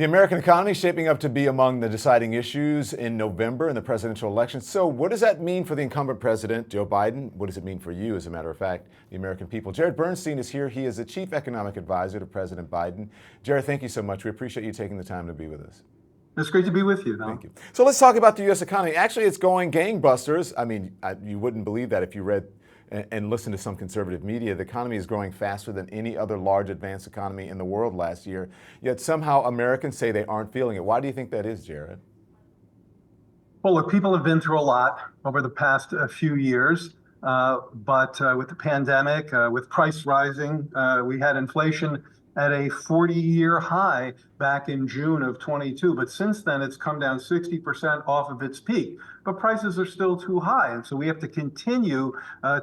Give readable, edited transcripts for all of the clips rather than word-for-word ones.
The American economy is shaping up to be among the deciding issues in November in the presidential election. So what does that mean for the incumbent president, Joe Biden? What does it mean for you, as a matter of fact, the American people? Jared Bernstein is here. He is the chief economic advisor to President Biden. Jared, thank you so much. We appreciate you taking the time to be with us. It's great to be with you, Don. Thank you. So let's talk about the U.S. economy. Actually, it's going gangbusters. I mean, you wouldn't believe that if you read and listen to some conservative media. The economy is growing faster than any other large advanced economy in the world last year. Yet somehow Americans say they aren't feeling it. Why do you think that is, Jared? Well, look, people have been through a lot over the past few years, but with the pandemic, with price rising, we had inflation at a 40-year high back in June of 22. But since then, it's come down 60% off of its peak. But prices are still too high. And so we have to continue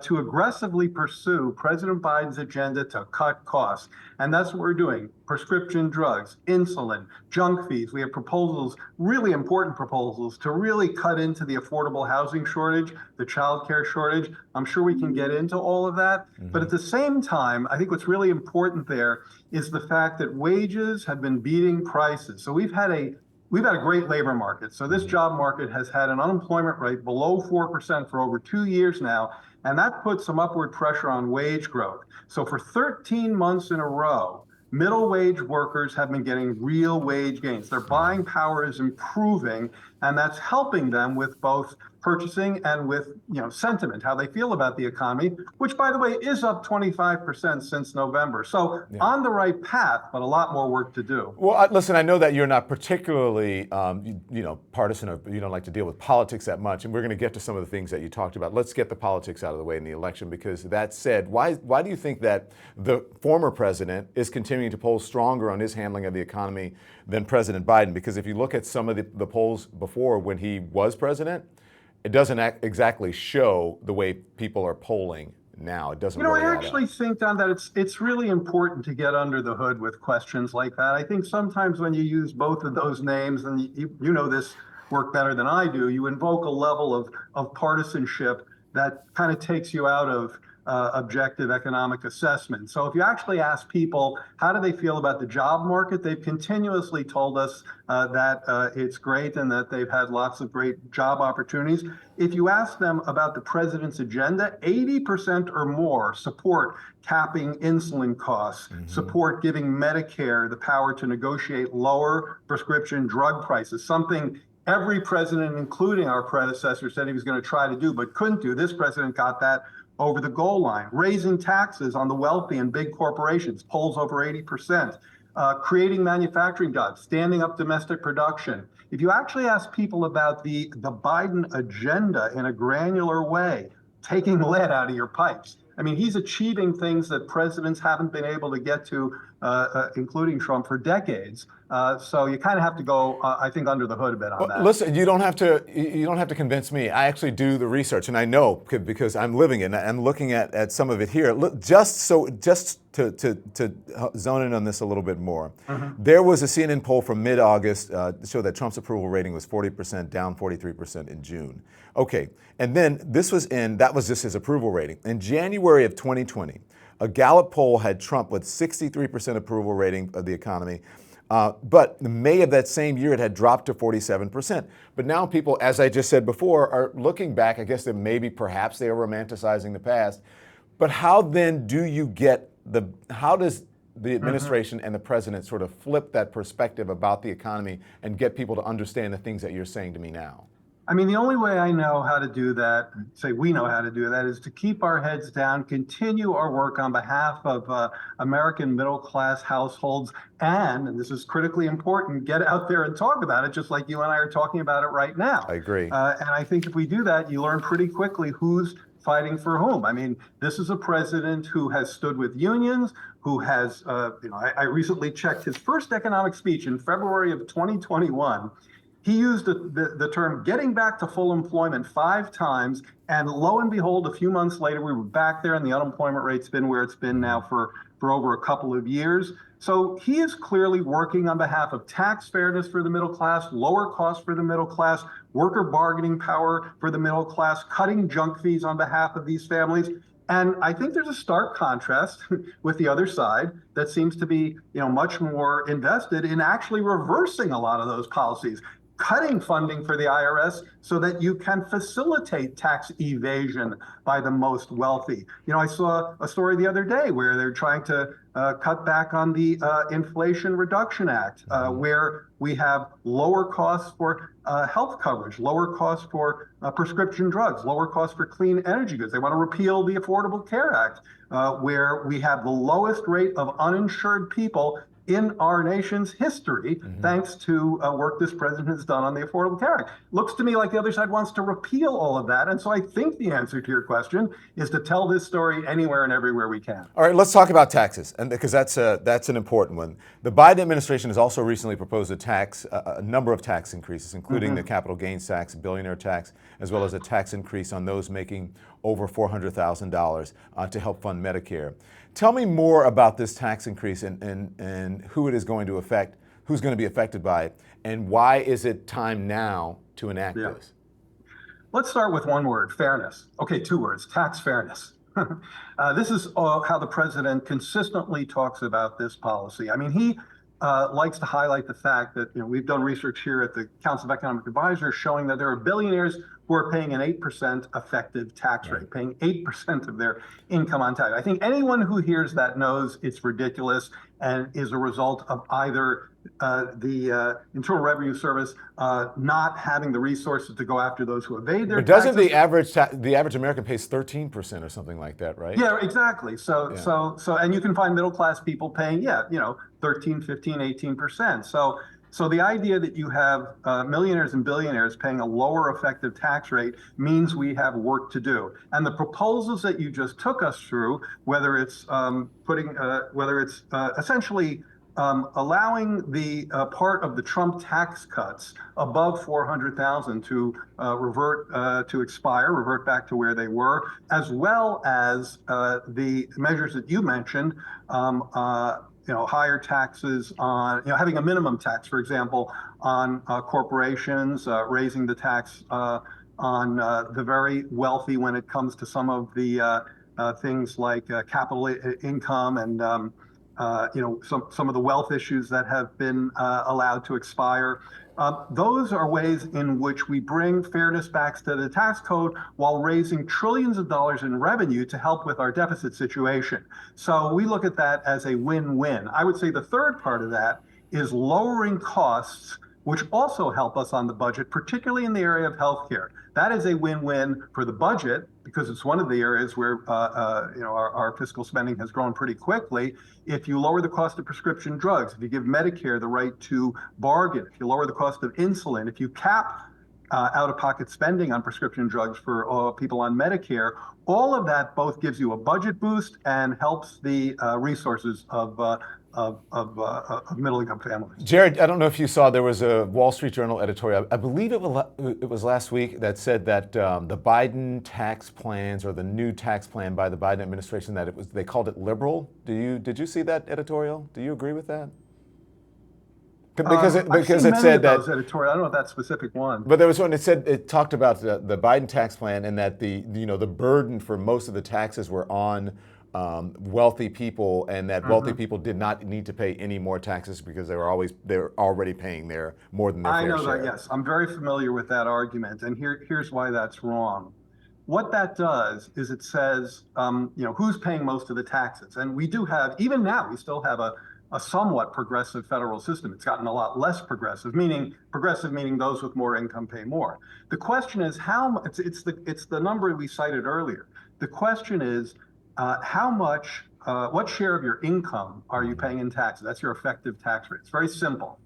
to aggressively pursue President Biden's agenda to cut costs. And that's what we're doing. Prescription drugs, insulin, junk fees. We have proposals, really important proposals, to really cut into the affordable housing shortage, the child care shortage. I'm sure we can get into all of that. But at the same time, I think what's really important there is the fact that wages have been beating prices. So we've had a great labor market. So this job market has had an unemployment rate below 4% for over 2 years now, and that puts some upward pressure on wage growth. So for 13 months in a row, middle wage workers have been getting real wage gains. Their buying power is improving, and that's helping them with both purchasing and with sentiment, how they feel about the economy, which, by the way, is up 25% since November. So on the right path, but a lot more work to do. Well, listen, I know that you're not particularly, partisan, or you don't like to deal with politics that much, and we're going to get to some of the things that you talked about. Let's get the politics out of the way in the election, because that said, why do you think that the former president is continuing to poll stronger on his handling of the economy than President Biden? Because if you look at some of the polls before when he was president, it doesn't exactly show the way people are polling now. It doesn't really I actually think, Don, that it's really important to get under the hood with questions like that. I think sometimes when you use both of those names, and you know this work better than I do, you invoke a level of partisanship that kind of takes you out of objective economic assessment. So if you actually ask people, how do they feel about the job market? They've continuously told us that it's great and that they've had lots of great job opportunities. If you ask them about the president's agenda, 80% or more support capping insulin costs, support giving Medicare the power to negotiate lower prescription drug prices, something every president, including our predecessor, said he was going to try to do but couldn't do. This president got that over the goal line. Raising taxes on the wealthy and big corporations, polls over 80%. Creating manufacturing jobs, standing up domestic production. If you actually ask people about the Biden agenda in a granular way, taking lead out of your pipes, I mean, he's achieving things that presidents haven't been able to get to, including Trump, for decades. So you kind of have to go, I think, under the hood a bit on that. Listen, you don't have to convince me. I actually do the research, and I know because I'm living it. I'm looking at some of it here. Look, just to zone in on this a little bit more. There was a CNN poll from mid-August that showed that Trump's approval rating was 40%, down 43% in June. Okay, and then that was just his approval rating. In January of 2020, a Gallup poll had Trump with 63% approval rating of the economy. But in May of that same year, it had dropped to 47%. But now people, as I just said before, are looking back. I guess that perhaps they are romanticizing the past. But how then do you get how does the administration and the president sort of flip that perspective about the economy and get people to understand the things that you're saying to me now? I mean, the only way I know how to do that, say we know how to do that, is to keep our heads down, continue our work on behalf of American middle-class households, and this is critically important, get out there and talk about it, just like you and I are talking about it right now. I agree. And I think if we do that, you learn pretty quickly who's fighting for whom. I mean, this is a president who has stood with unions, who has, I recently checked his first economic speech in February of 2021. He used the term getting back to full employment 5 times, and lo and behold, a few months later, we were back there, and the unemployment rate's been where it's been now for over a couple of years. So he is clearly working on behalf of tax fairness for the middle class, lower costs for the middle class, worker bargaining power for the middle class, cutting junk fees on behalf of these families. And I think there's a stark contrast with the other side that seems to be, much more invested in actually reversing a lot of those policies, cutting funding for the IRS so that you can facilitate tax evasion by the most wealthy. I saw a story the other day where they're trying to cut back on the Inflation Reduction Act, where we have lower costs for health coverage, lower costs for prescription drugs, lower costs for clean energy goods. They want to repeal the Affordable Care Act, where we have the lowest rate of uninsured people in our nation's history, thanks to work this president has done on the Affordable Care Act. Looks to me like the other side wants to repeal all of that. And so I think the answer to your question is to tell this story anywhere and everywhere we can. All right, let's talk about taxes, and because that's an important one. The Biden administration has also recently proposed a number of tax increases, including the capital gains tax, billionaire tax, as well as a tax increase on those making over $400,000 to help fund Medicare. Tell me more about this tax increase and who it is going to affect, who's going to be affected by it, and why is it time now to enact this? Let's start with one word, fairness. Okay, two words, tax fairness. This is how the president consistently talks about this policy. I mean, he likes to highlight the fact that we've done research here at the Council of Economic Advisors showing that there are billionaires who are paying an 8% effective tax rate, paying 8% of their income on tax. I think anyone who hears that knows it's ridiculous and is a result of either the Internal Revenue Service not having the resources to go after those who evade their taxes. But doesn't the average American pays 13% or something like that, right? Yeah, exactly. So and you can find middle class people paying 13, 15, 18%. So the idea that you have millionaires and billionaires paying a lower effective tax rate means we have work to do. And the proposals that you just took us through, whether it's essentially allowing the part of the Trump tax cuts above 400,000 to revert back to where they were, as well as the measures that you mentioned, higher taxes on, having a minimum tax, for example, on corporations, raising the tax on the very wealthy when it comes to some of the things like capital income and some of the wealth issues that have been allowed to expire. Those are ways in which we bring fairness back to the tax code while raising trillions of dollars in revenue to help with our deficit situation. So we look at that as a win-win. I would say the third part of that is lowering costs, which also help us on the budget, particularly in the area of healthcare. That is a win-win for the budget because it's one of the areas where our fiscal spending has grown pretty quickly. If you lower the cost of prescription drugs, if you give Medicare the right to bargain, if you lower the cost of insulin, if you cap out-of-pocket spending on prescription drugs for people on Medicare, all of that both gives you a budget boost and helps the resources of middle-income families. Jared, I don't know if you saw, there was a Wall Street Journal editorial, I believe it was last week, that said that the Biden tax plans, or the new tax plan by the Biden administration, that they called it liberal. Did you see that editorial? Do you agree with that? Because it said that editorial. I don't know that specific one. But there was one. It talked about the Biden tax plan, and that the burden for most of the taxes were on wealthy people, and that wealthy people did not need to pay any more taxes because they're already paying more than their fair share. I know that. Yes, I'm very familiar with that argument, and here's why that's wrong. What that does is it says, who's paying most of the taxes, and we do have, even now, we still have a somewhat progressive federal system. It's gotten a lot less progressive meaning those with more income pay more. The question is it's the number we cited earlier. The question is how much, what share of your income are you paying in taxes? That's your effective tax rate. It's very simple.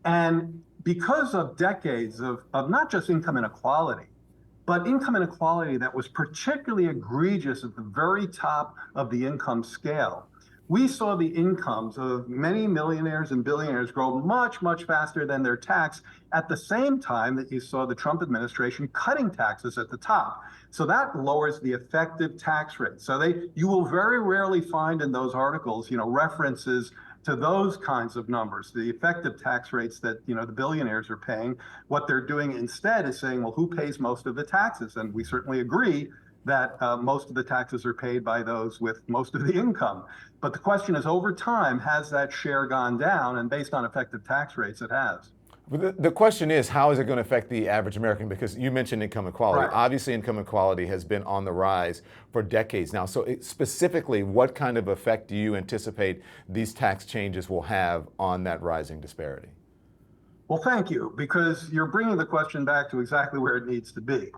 And because of decades of not just income inequality, but income inequality that was particularly egregious at the very top of the income scale, we saw the incomes of many millionaires and billionaires grow much, much faster than their tax at the same time that you saw the Trump administration cutting taxes at the top. So that lowers the effective tax rate. So you will very rarely find in those articles, references to those kinds of numbers, the effective tax rates that, the billionaires are paying. What they're doing instead is saying, well, who pays most of the taxes? And we certainly agree that most of the taxes are paid by those with most of the income. But the question is, over time, has that share gone down? And based on effective tax rates, it has. The question is, how is it going to affect the average American? Because you mentioned income equality. Right. Obviously, income equality has been on the rise for decades now. So specifically, what kind of effect do you anticipate these tax changes will have on that rising disparity? Well, thank you, because you're bringing the question back to exactly where it needs to be.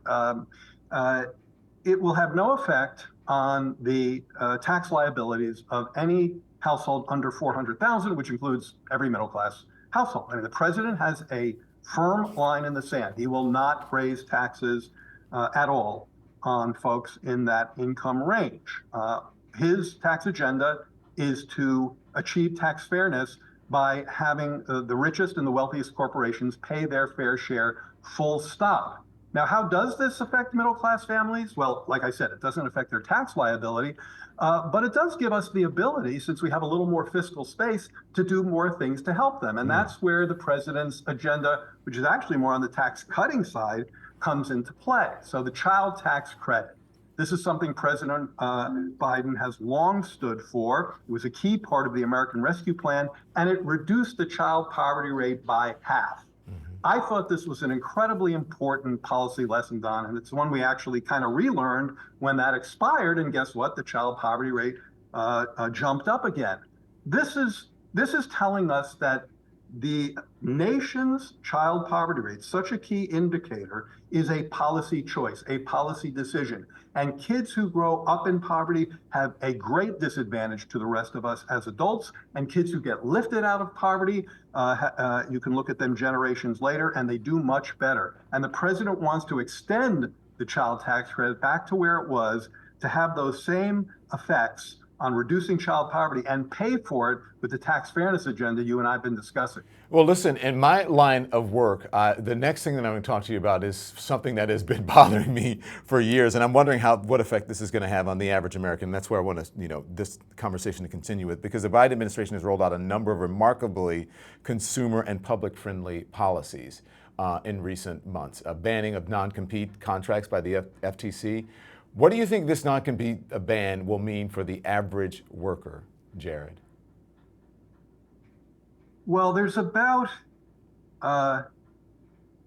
It will have no effect on the tax liabilities of any household under 400,000, which includes every middle class household. I mean, the president has a firm line in the sand. He will not raise taxes at all on folks in that income range. His tax agenda is to achieve tax fairness by having the richest and the wealthiest corporations pay their fair share, full stop. Now, how does this affect middle class families? Well, like I said, it doesn't affect their tax liability, but it does give us the ability, since we have a little more fiscal space, to do more things to help them. And that's where the president's agenda, which is actually more on the tax cutting side, comes into play. So the child tax credit. This is something President Biden has long stood for. It was a key part of the American Rescue Plan, and it reduced the child poverty rate by half. I thought this was an incredibly important policy lesson, Don, and it's one we actually kind of relearned when that expired. And guess what? The child poverty rate jumped up again. This is telling us that the nation's child poverty rate, such a key indicator, is a policy choice, a policy decision. And kids who grow up in poverty have a great disadvantage to the rest of us as adults. And kids who get lifted out of poverty, you can look at them generations later, and they do much better. And the president wants to extend the child tax credit back to where it was, to have those same effects on reducing child poverty and pay for it with the tax fairness agenda you and I have been discussing. Well, listen, in my line of work, the next thing that I'm going to talk to you about is something that has been bothering me for years, and I'm wondering what effect this is going to have on the average American. That's where I want to, this conversation to continue with, because the Biden administration has rolled out a number of remarkably consumer and public-friendly policies in recent months, a banning of non-compete contracts by the FTC. What do you think this non-compete ban will mean for the average worker, Jared? Well, there's about a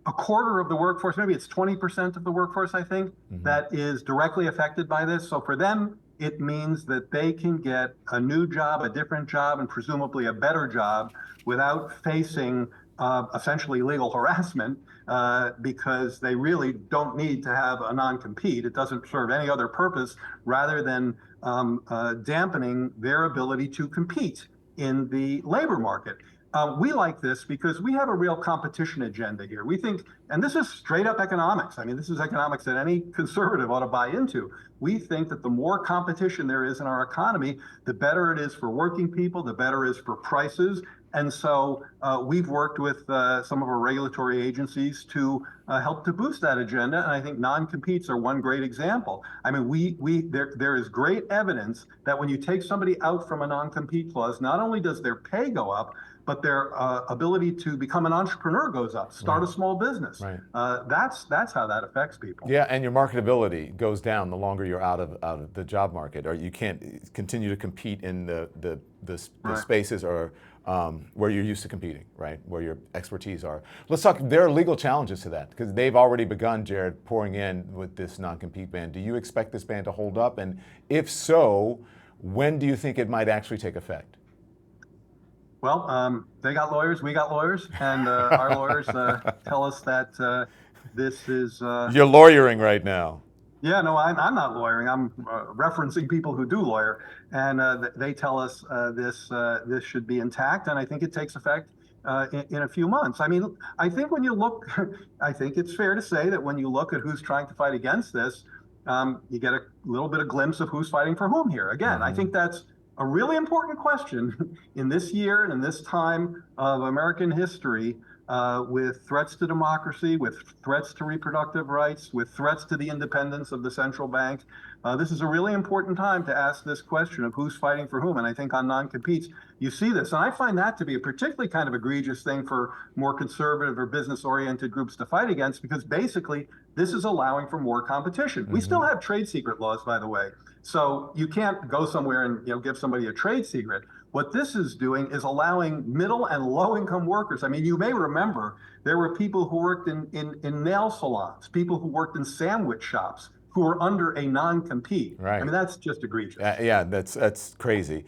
quarter of the workforce, maybe it's 20% of the workforce, I think, that is directly affected by this. So for them, it means that they can get a new job, a different job, and presumably a better job without facing essentially legal harassment, because they really don't need to have a non-compete. It doesn't serve any other purpose rather than dampening their ability to compete in the labor market. We like this because we have a real competition agenda here. We think, and this is straight up economics. I mean, this is economics that any conservative ought to buy into. We think that the more competition there is in our economy, the better it is for working people, the better it is for prices. And so we've worked with some of our regulatory agencies to help to boost that agenda. And I think non-competes are one great example. I mean, there is great evidence that when you take somebody out from a non-compete clause, not only does their pay go up, but their ability to become an entrepreneur goes up, start a small business. Right. That's how that affects people. Yeah, and your marketability goes down the longer you're out of the job market, or you can't continue to compete in the spaces or where you're used to competing, right? Where your expertise are. Let's talk, there are legal challenges to that, because they've already begun, Jared, pouring in with this non-compete ban. Do you expect this ban to hold up? And if so, when do you think it might actually take effect? Well, they got lawyers, we got lawyers, and our lawyers tell us that this is... You're lawyering right now. Yeah, no, I'm not lawyering. I'm referencing people who do lawyer, and they tell us this should be intact, and I think it takes effect in a few months. I mean, I think when you look, I think it's fair to say that when you look at who's trying to fight against this, you get a little bit of glimpse of who's fighting for whom here. Again, I think that's a really important question in this year and in this time of American history. with threats to democracy, with threats to reproductive rights, with threats to the independence of the central bank. This is a really important time to ask this question of who's fighting for whom. And I think on non-competes, you see this. And I find that to be a particularly kind of egregious thing for more conservative or business-oriented groups to fight against, because basically this is allowing for more competition. We still have trade secret laws, by the way. So you can't go somewhere and give somebody a trade secret. What this is doing is allowing middle and low income workers. I mean, you may remember there were people who worked in nail salons, people who worked in sandwich shops who were under a non-compete. Right. I mean, that's just egregious. Yeah, that's crazy.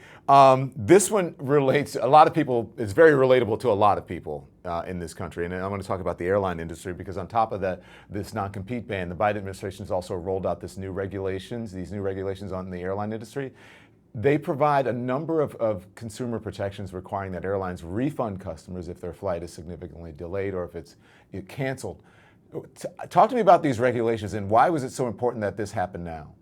This one relates a lot of people. It's very relatable to a lot of people in this country. And I want to talk about the airline industry, because on top of that, this non-compete ban, the Biden administration has also rolled out these new regulations on the airline industry. They provide a number of consumer protections requiring that airlines refund customers if their flight is significantly delayed or if it's canceled. Talk to me about these regulations and why was it so important that this happened now?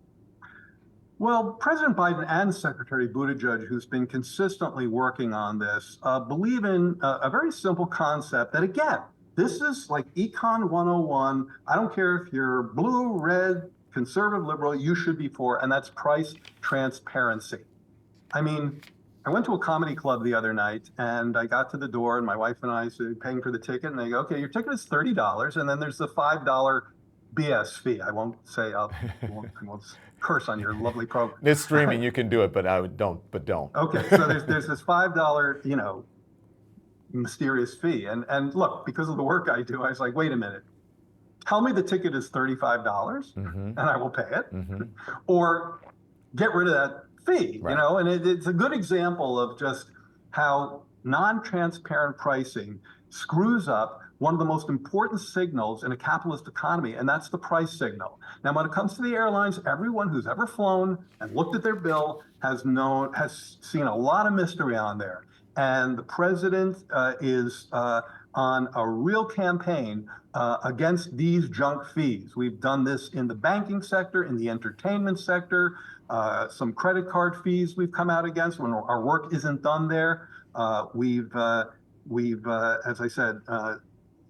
Well, President Biden and Secretary Buttigieg, who's been consistently working on this, believe in a very simple concept that, again, this is like Econ 101. I don't care if you're blue, red, conservative, liberal, you should be for, and that's price transparency. I mean, I went to a comedy club the other night and I got to the door and my wife and I said, paying for the ticket, and they go, okay, your ticket is $30. And then there's the $5 BS fee. I won't curse on your lovely program. It's streaming, you can do it, but don't. Okay, so there's this $5, mysterious fee. And look, because of the work I do, I was like, wait a minute. Tell me the ticket is $35 and I will pay it, or get rid of that fee, right. And it's a good example of just how non-transparent pricing screws up one of the most important signals in a capitalist economy, and that's the price signal. Now, when it comes to the airlines, everyone who's ever flown and looked at their bill has seen a lot of mystery on there. And the president is on a real campaign against these junk fees. We've done this in the banking sector, in the entertainment sector, some credit card fees we've come out against when our work isn't done there. We've as I said,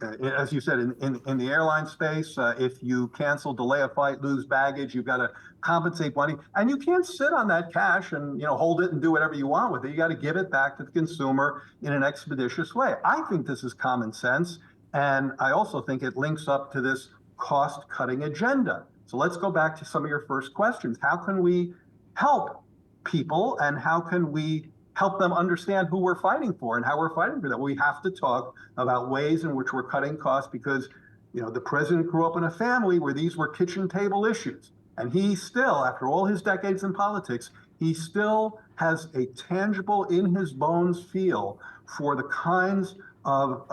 as you said, in the airline space, if you cancel, delay a flight, lose baggage, you've got to compensate money. And you can't sit on that cash and hold it and do whatever you want with it. You got to give it back to the consumer in an expeditious way. I think this is common sense. And I also think it links up to this cost-cutting agenda. So let's go back to some of your first questions. How can we help people, and how can we help them understand who we're fighting for and how we're fighting for them? We have to talk about ways in which we're cutting costs, because the president grew up in a family where these were kitchen table issues. And he still, after all his decades in politics, he still has a tangible, in his bones feel for the kinds of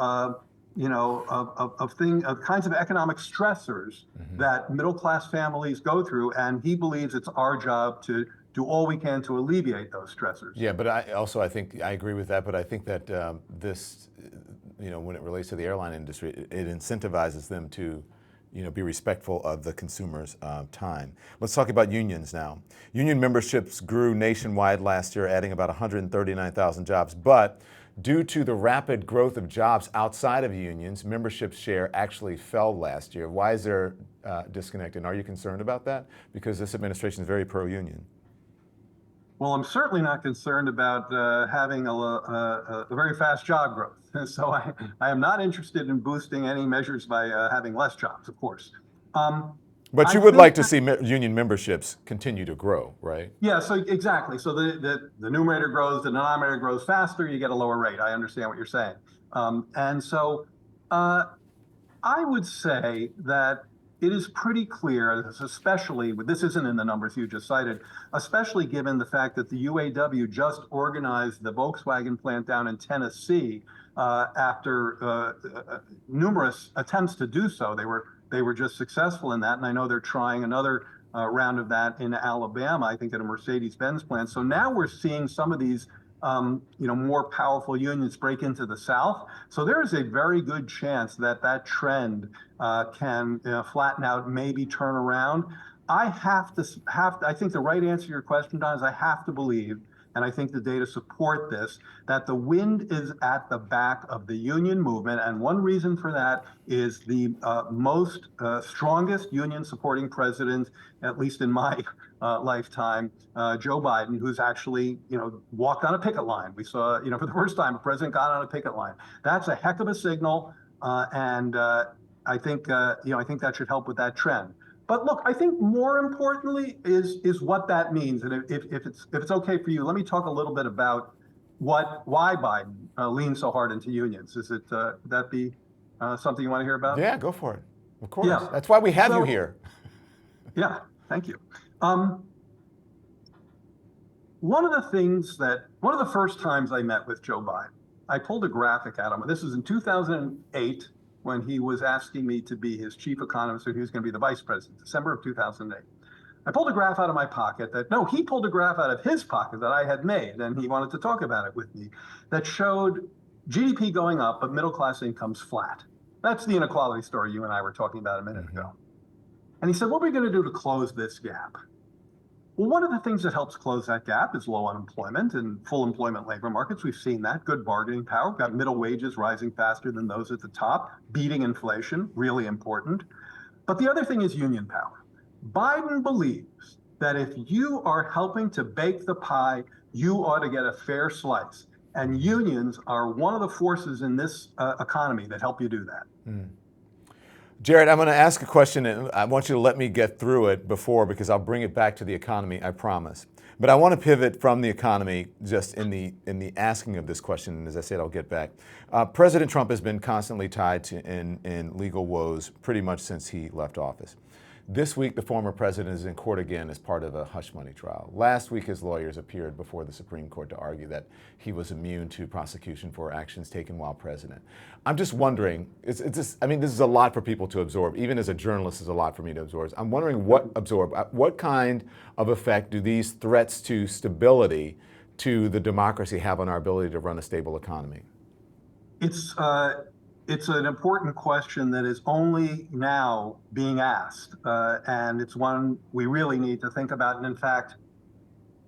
kinds of economic stressors that middle-class families go through, and he believes it's our job to do all we can to alleviate those stressors. Yeah, but I think I agree with that, but I think that this, when it relates to the airline industry, it incentivizes them to, be respectful of the consumer's time. Let's talk about unions now. Union memberships grew nationwide last year, adding about 139,000 jobs, but due to the rapid growth of jobs outside of unions, membership share actually fell last year. Why is there disconnect, and are you concerned about that? Because this administration is very pro-union. Well, I'm certainly not concerned about having a very fast job growth. So I am not interested in boosting any measures by having less jobs, of course. But you would like to see union memberships continue to grow, right? Yeah, so exactly. So the numerator grows, the denominator grows faster, you get a lower rate. I understand what you're saying. And so I would say that it is pretty clear, especially, this isn't in the numbers you just cited, especially given the fact that the UAW just organized the Volkswagen plant down in Tennessee after numerous attempts to do so. They were just successful in that, and I know they're trying another round of that in Alabama, I think at a Mercedes-Benz plant. So now we're seeing some of these more powerful unions break into the South. So there is a very good chance that trend can flatten out, maybe turn around. I think the right answer to your question, Don, is I have to believe, and I think the data support this, that the wind is at the back of the union movement. And one reason for that is the strongest union supporting president, at least in my lifetime, Joe Biden, who's actually, walked on a picket line. We saw, for the first time, a president got on a picket line. That's a heck of a signal. And I think that should help with that trend. But look, I think more importantly is what that means. And if it's okay for you, let me talk a little bit about why Biden leans so hard into unions. Is it that be something you want to hear about? Yeah, go for it. Of course. Yeah. That's why we have you here. Yeah, thank you. One of the first times I met with Joe Biden, I pulled a graphic at him. This was in 2008 when he was asking me to be his chief economist, and he was going to be the vice president, December of 2008. I pulled a graph out of my pocket he pulled a graph out of his pocket that I had made, and he wanted to talk about it with me, that showed GDP going up, but middle class income's flat. That's the inequality story you and I were talking about a minute ago. And he said, what are we going to do to close this gap? Well, one of the things that helps close that gap is low unemployment and full employment labor markets. We've seen that. Good bargaining power. We've got middle wages rising faster than those at the top, beating inflation, really important. But the other thing is union power. Biden believes that if you are helping to bake the pie, you ought to get a fair slice. And unions are one of the forces in this economy that help you do that. Jared, I'm going to ask a question, and I want you to let me get through it because I'll bring it back to the economy, I promise. But I want to pivot from the economy just in the asking of this question, and as I said, I'll get back. President Trump has been constantly tied to in legal woes pretty much since he left office. This week, the former president is in court again as part of a hush money trial. Last week, his lawyers appeared before the Supreme Court to argue that he was immune to prosecution for actions taken while president. I'm just wondering, this is a lot for people to absorb. Even as a journalist, it's a lot for me to absorb. I'm wondering what kind of effect do these threats to stability to the democracy have on our ability to run a stable economy? It's an important question that is only now being asked, and it's one we really need to think about. And in fact,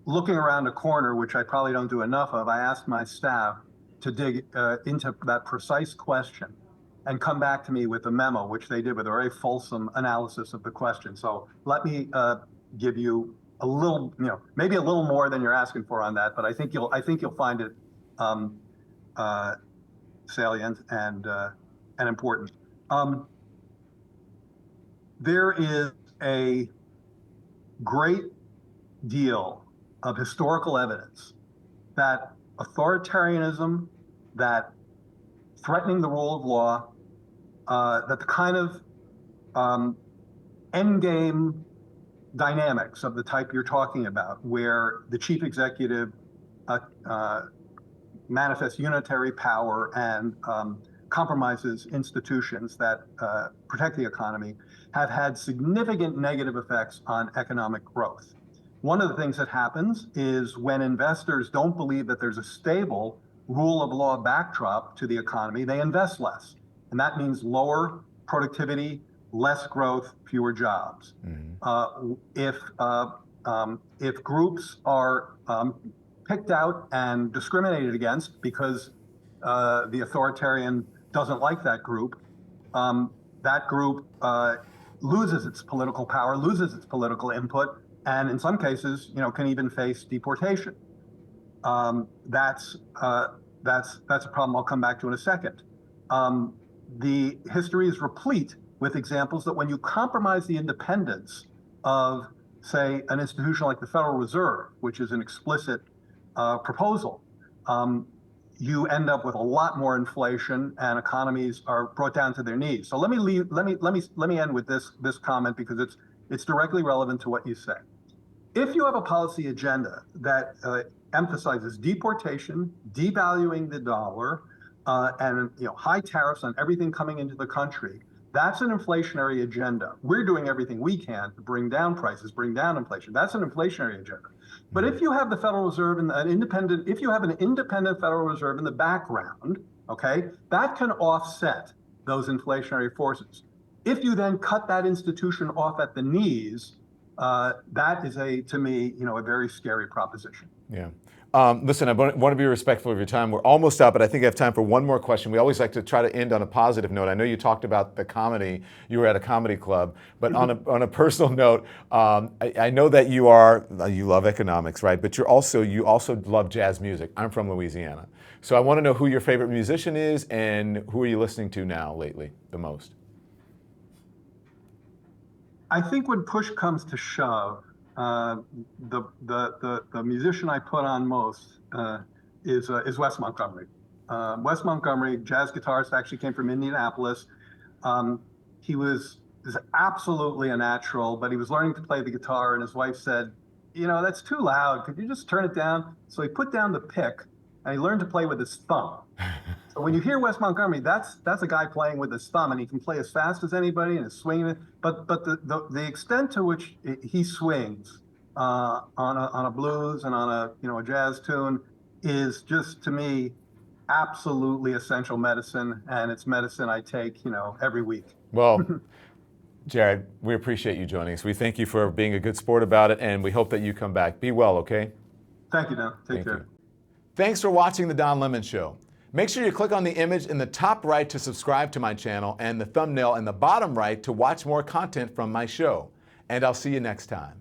looking around a corner, which I probably don't do enough of, I asked my staff to dig into that precise question and come back to me with a memo, which they did with a very fulsome analysis of the question. So let me give you a little, maybe a little more than you're asking for on that, but I think you'll find it salient and important. There is a great deal of historical evidence that authoritarianism, that threatening the rule of law, that the kind of endgame dynamics of the type you're talking about, where the chief executive manifests unitary power and compromises institutions that protect the economy, have had significant negative effects on economic growth. One of the things that happens is when investors don't believe that there's a stable rule of law backdrop to the economy, they invest less. And that means lower productivity, less growth, fewer jobs. If groups are picked out and discriminated against because the authoritarian doesn't like that group loses its political power, loses its political input, and in some cases, can even face deportation. That's a problem I'll come back to in a second. The history is replete with examples that when you compromise the independence of, say, an institution like the Federal Reserve, which is an explicit proposal, you end up with a lot more inflation and economies are brought down to their knees. So let me end with this comment because it's directly relevant to what you say. If you have a policy agenda that emphasizes deportation, devaluing the dollar, and high tariffs on everything coming into the country, that's an inflationary agenda. We're doing everything we can to bring down prices, bring down inflation. That's an inflationary agenda. But if you have the Federal Reserve and if you have an independent Federal Reserve in the background, okay, that can offset those inflationary forces. If you then cut that institution off at the knees, that is to me, a very scary proposition. Yeah. Listen, I want to be respectful of your time. We're almost up, but I think I have time for one more question. We always like to try to end on a positive note. I know you talked about the comedy. You were at a comedy club, but on a personal note, I know that you love economics, right? But you also love jazz music. I'm from Louisiana, so I want to know who your favorite musician is and who are you listening to now lately the most. I think when push comes to shove, the musician I put on most is Wes Montgomery. Wes Montgomery, jazz guitarist, actually came from Indianapolis. Um, he was absolutely a natural, but he was learning to play the guitar, and his wife said, "You know, that's too loud. Could you just turn it down?" So he put down the pick, and he learned to play with his thumb. So when you hear Wes Montgomery, that's a guy playing with his thumb, and he can play as fast as anybody and is swinging. But the extent to which he swings on a blues and on a jazz tune is just, to me, absolutely essential medicine, and it's medicine I take every week. Well, Jared, we appreciate you joining us. We thank you for being a good sport about it, and we hope that you come back. Be well, okay? Thank you, Don. Take Thank care. you. Thanks for watching The Don Lemon Show. Make sure you click on the image in the top right to subscribe to my channel and the thumbnail in the bottom right to watch more content from my show. And I'll see you next time.